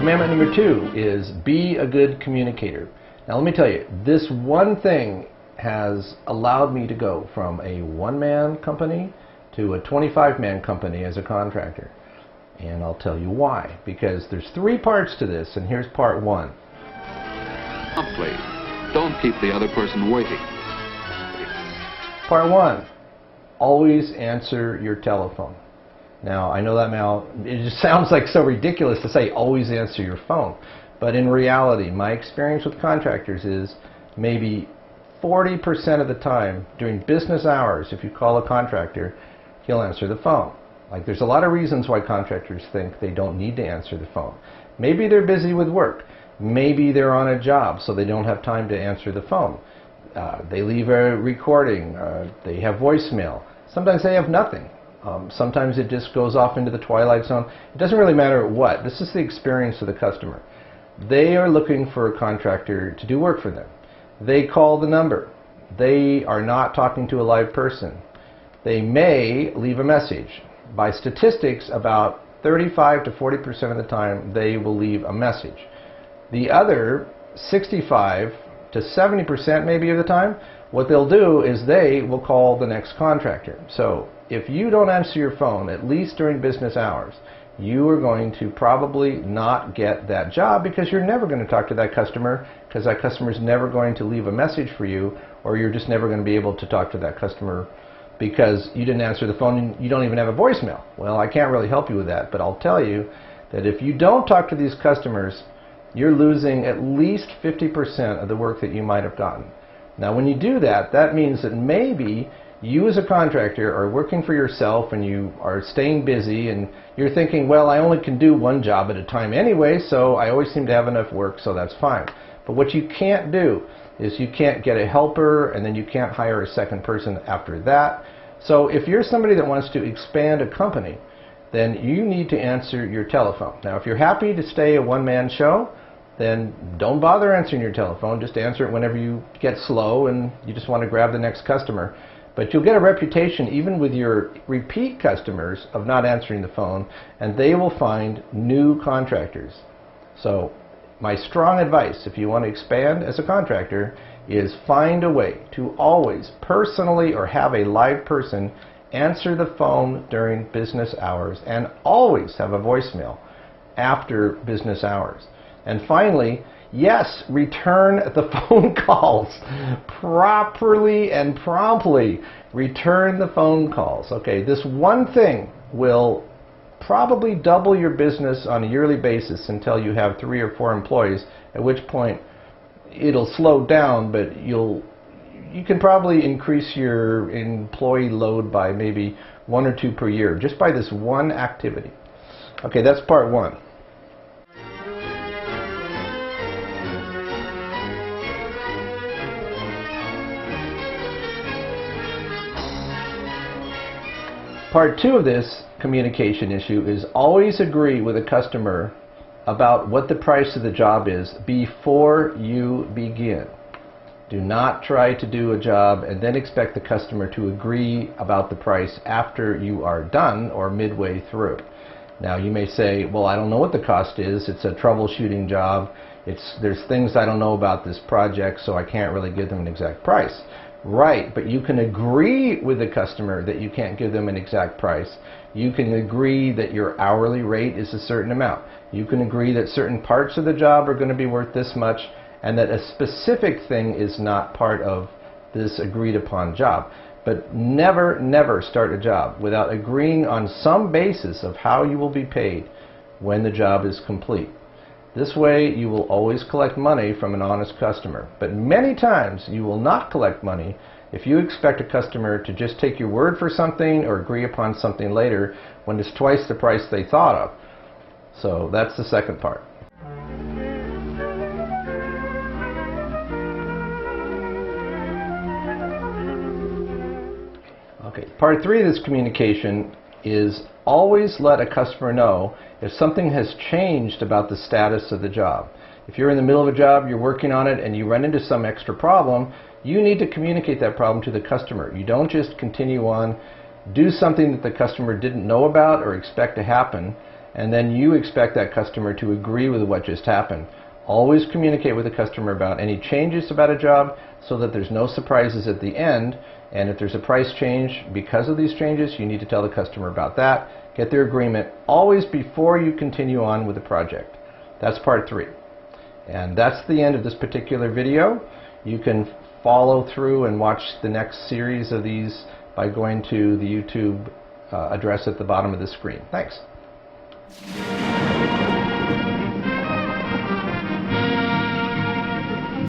Commandment number 2 is be a good communicator. Now let me tell you, this one thing has allowed me to go from a one-man company to a 25-man company as a contractor. And I'll tell you why. Because there's 3 parts to this, and here's part 1. Promptly. Don't keep the other person waiting. Part 1. Always answer your telephone. Now, I know that now, it just sounds like so ridiculous to say always answer your phone. But in reality, my experience with contractors is maybe 40% of the time during business hours, if you call a contractor, he'll answer the phone. Like, there's a lot of reasons why contractors think they don't need to answer the phone. Maybe they're busy with work. Maybe they're on a job, so they don't have time to answer the phone. They leave a recording. They have voicemail. Sometimes they have nothing. Sometimes it just goes off into the twilight zone. It doesn't really matter what. This is the experience of the customer. They are looking for a contractor to do work for them. They call the number. They are not talking to a live person. They may leave a message. By statistics, about 35 to 40% of the time, they will leave a message. The other 65 to 70% maybe of the time, what they'll do is they will call the next contractor. So if you don't answer your phone, at least during business hours, you are going to probably not get that job because you're never going to talk to that customer, because that customer is never going to leave a message for you, or you're just never going to be able to talk to that customer because you didn't answer the phone and you don't even have a voicemail. Well, I can't really help you with that, but I'll tell you that if you don't talk to these customers, you're losing at least 50% of the work that you might have gotten. Now, when you do that, that means that maybe you as a contractor are working for yourself and you are staying busy and you're thinking, well, I only can do one job at a time anyway, so I always seem to have enough work, so that's fine. But what you can't do is you can't get a helper and then you can't hire a second person after that. So if you're somebody that wants to expand a company, then you need to answer your telephone. Now, if you're happy to stay a one-man show, then don't bother answering your telephone. Just answer it whenever you get slow and you just want to grab the next customer. But you'll get a reputation, even with your repeat customers, of not answering the phone, and they will find new contractors. So my strong advice, if you want to expand as a contractor, is find a way to always personally or have a live person answer the phone during business hours, and always have a voicemail after business hours. And finally, yes, return the phone calls properly and promptly. Return the phone calls. Okay, this one thing will probably double your business on a yearly basis until you have 3 or 4 employees, at which point it'll slow down, but you can probably increase your employee load by maybe 1 or 2 per year just by this one activity. Okay, that's part 1. Part 2 of this communication issue is always agree with a customer about what the price of the job is before you begin. Do not try to do a job and then expect the customer to agree about the price after you are done or midway through. Now, you may say, well, I don't know what the cost is. It's a troubleshooting job. There's things I don't know about this project, so I can't really give them an exact price. Right, but you can agree with the customer that you can't give them an exact price. You can agree that your hourly rate is a certain amount. You can agree that certain parts of the job are going to be worth this much, and that a specific thing is not part of this agreed upon job. But never, never start a job without agreeing on some basis of how you will be paid when the job is complete. This way you will always collect money from an honest customer. But many times you will not collect money if you expect a customer to just take your word for something or agree upon something later when it's twice the price they thought of. So that's the second part. Okay, part 3 of this communication is always let a customer know if something has changed about the status of the job. If you're in the middle of a job, you're working on it, and you run into some extra problem, you need to communicate that problem to the customer. You don't just continue on, do something that the customer didn't know about or expect to happen, and then you expect that customer to agree with what just happened. Always communicate with the customer about any changes about a job so that there's no surprises at the end. And if there's a price change because of these changes, you need to tell the customer about that. Get their agreement always before you continue on with the project. That's part 3. And that's the end of this particular video. You can follow through and watch the next series of these by going to the YouTube address at the bottom of the screen. Thanks.